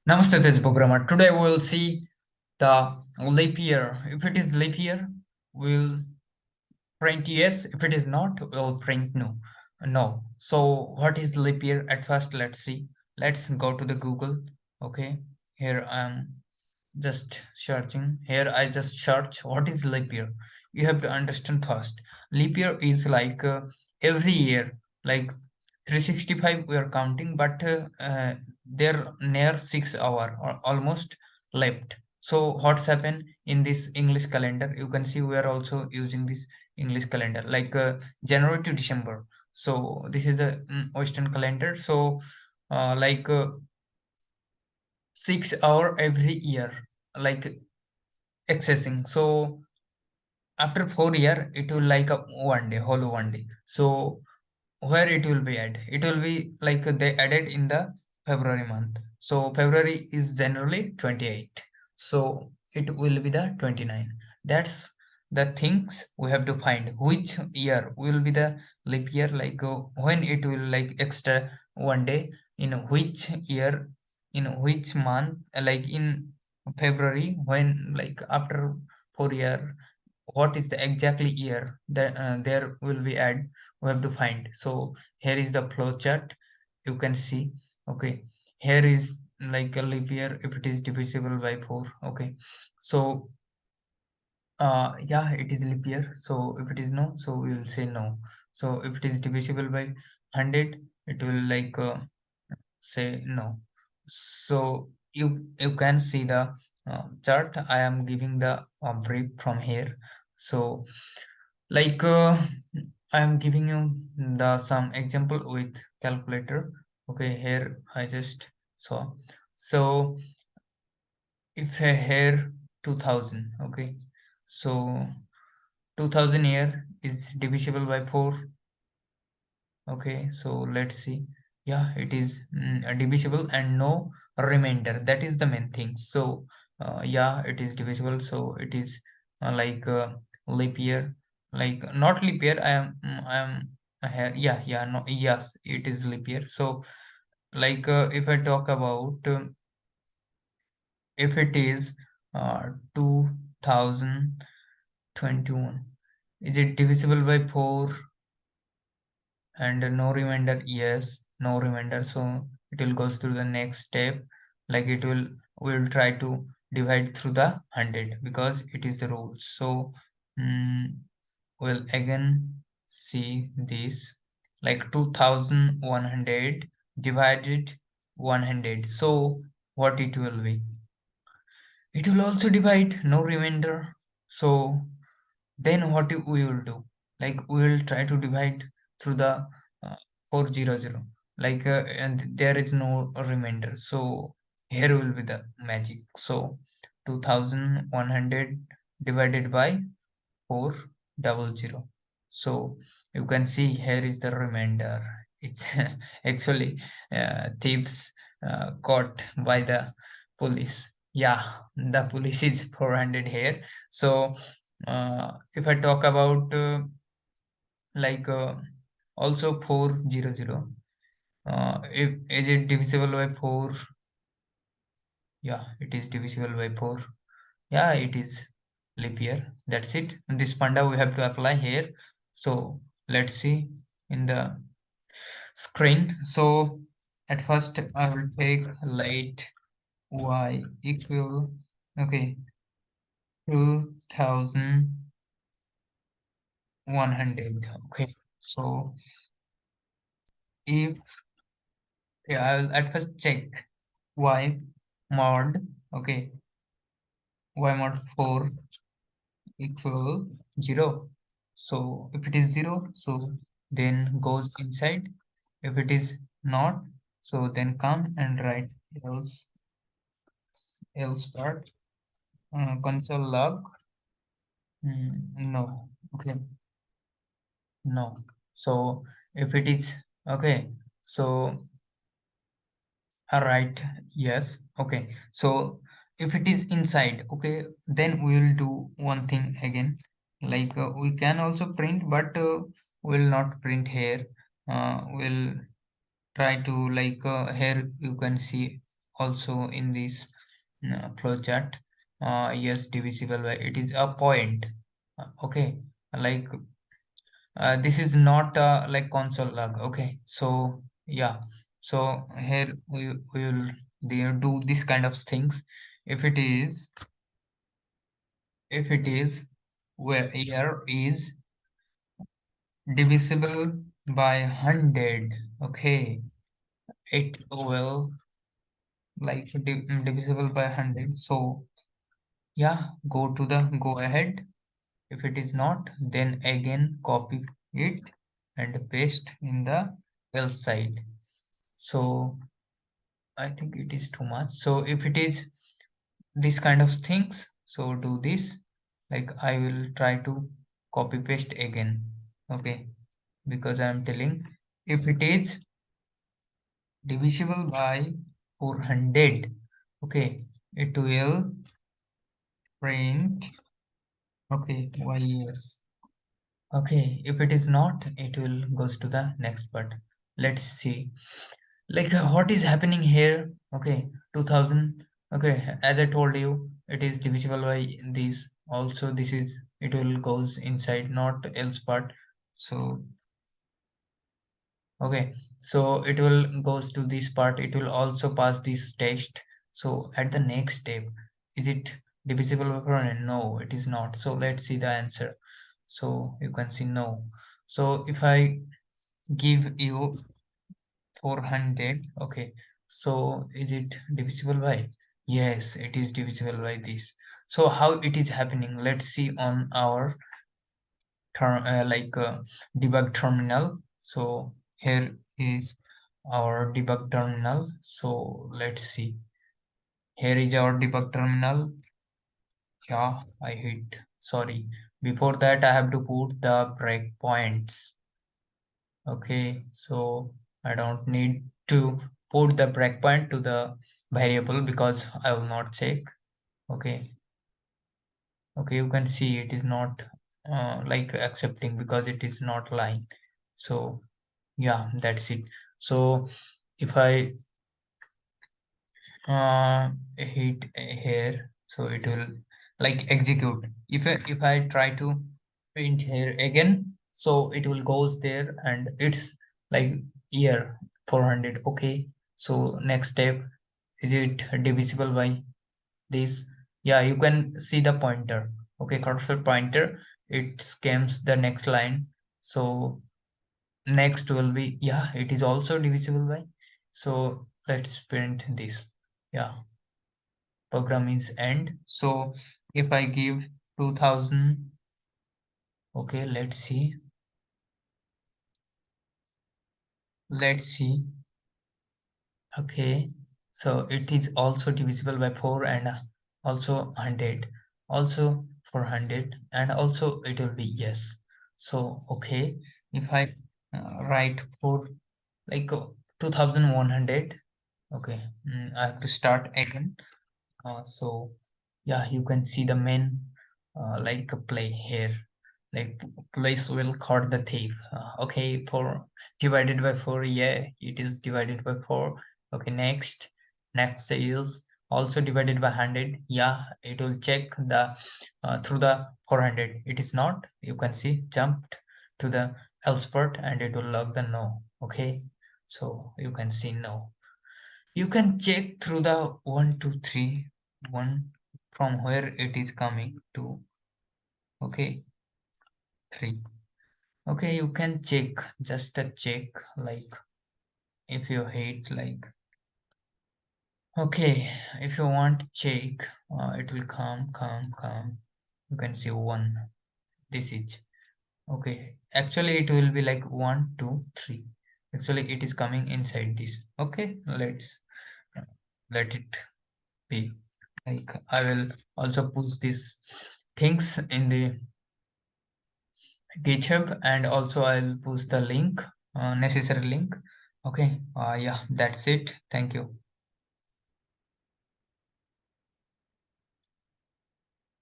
Namaste, this is programmer. Today we will see the leap year. If it is leap year, we'll print yes. If it is not, we'll print no. No. So what is leap year? At first, let's see. Let's go to the Google. Okay. Here I'm just searching. Here I just search what is leap year. You have to understand first. Leap year is like every year, like 365 we are counting, but there near 6 hour or almost left. So what's happened in this English calendar? You can see we are also using this English calendar, like January to December. So this is the Western calendar. So like 6 hour every year, like accessing. So after 4 year, it will like a one day, whole one day. So where it will be added, it will be like they added in the February month. So February is generally 28, so it will be the 29. That's the things we have to find, which year will be the leap year, like when it will like extra one day, in which year, in which month, like in February, when like after 4 year, what is the exactly year that there will be add, we have to find. So here is the flow chart, you can see. Okay, here is like a leap year if it is divisible by 4. Okay, so yeah, it is leap year. So if it is no, so we will say no. So if it is divisible by 100, it will like say no. So you can see the chart. I am giving the brief from here. So like I am giving you the some example with calculator. Okay, here I just saw. So if I here 2000, okay, so 2000 here is divisible by 4. Okay, so let's see. Yeah, it is divisible and no remainder. That is the main thing. So yeah, it is divisible. So it is like leap year, like not leap year. I am here. Yeah, yeah, no, yes, it is leap year. So like if I talk about if it is 2021, is it divisible by 4? And no remainder, yes, no remainder. So it will goes through the next step, like it will, we will try to divide through the 100 because it is the rule. So we'll again see this, like 2100 divided 100. So what it will be, it will also divide no remainder. So then what we will do, like we will try to divide through the 400, like and there is no remainder. So here will be the magic. So 2100 divided by 400. So you can see here is the remainder. It's actually thieves caught by the police. Yeah, the police is 400 here. So if I talk about like also 400, if is it divisible by 4? Yeah, it is divisible by 4. Yeah, it is leap year. That's it. And this panda we have to apply here. So let's see in the screen. So at first I will take late y equal, okay, 2100. Okay, so if, yeah, I'll at first check y mod, okay, y mod 4 equal 0. So if it is 0, so then goes inside. If it is not, so then come and write else part console log. No, okay, no. So if it is okay, so right, yes, okay. So if it is inside, okay, then we will do one thing again. Like we can also print, but we'll not print here. We'll try to like here you can see also in this flow chart. Yes, divisible by, it is a point. Okay, like this is not like console log. Okay, so yeah, so here we will do this kind of things. If it is, if it is where here is divisible by 100. Okay, it will like divisible by 100. So yeah, go ahead. If it is not, then again copy it and paste in the else side. So I think it is too much. So if it is this kind of things, so do this. Like I will try to copy paste again. Okay, because I am telling, if it is divisible by 400, okay, it will print, okay, yes. Okay, if it is not, it will goes to the next part. Let's see. Like what is happening here? Okay, 2000. Okay, as I told you, it is divisible by this. Also, this is, it will goes inside, not else part. So okay, so it will goes to this part. It will also pass this test. So at the next step, is it divisible by 400? No, it is not. So let's see the answer. So you can see no. So if I give you 400, okay, so is it divisible by? Yes, it is divisible by this. So how it is happening? Let's see on our debug terminal. So here is our debug terminal. So let's see. Here is our debug terminal. Yeah, I hit. Sorry. Before that, I have to put the breakpoints. Okay, so I don't need to put the breakpoint to the variable because I will not check. Okay, okay, you can see it is not like accepting because it is not line. So yeah, that's it. So if I hit here, so it will like execute. If I try to print here again, so it will goes there and it's like year 400. Okay, so next step, is it divisible by this? Yeah, you can see the pointer. Okay, cursor pointer, it scans the next line. So next will be, yeah, it is also divisible by. So let's print this. Yeah, program is end. So if I give 2000, okay, let's see. Okay, so it is also divisible by 4 and also 100, also 400, and also it will be yes. So okay, if I write for like 2100, okay, I have to start again. So yeah, you can see the main like a play here. Like place will caught the thief. Okay, for divided by 4, yeah, it is divided by 4. Okay, next is also divided by 100. Yeah, it will check the through the 400. It is not. You can see jumped to the else part and it will log the no. Okay, so you can see no. You can check through the 1, 2, 3, 1 from where it is coming to. Okay, 3. Okay, you can check, just a check, like if you hate, like, okay, if you want to check, it will come. You can see 1. This is okay. Actually, it will be like 1, 2, 3. Actually, it is coming inside this. Okay, let's let it be. Like I will also put these things in the GitHub and also I'll post the link, necessary link. Okay, yeah, that's it. Thank you.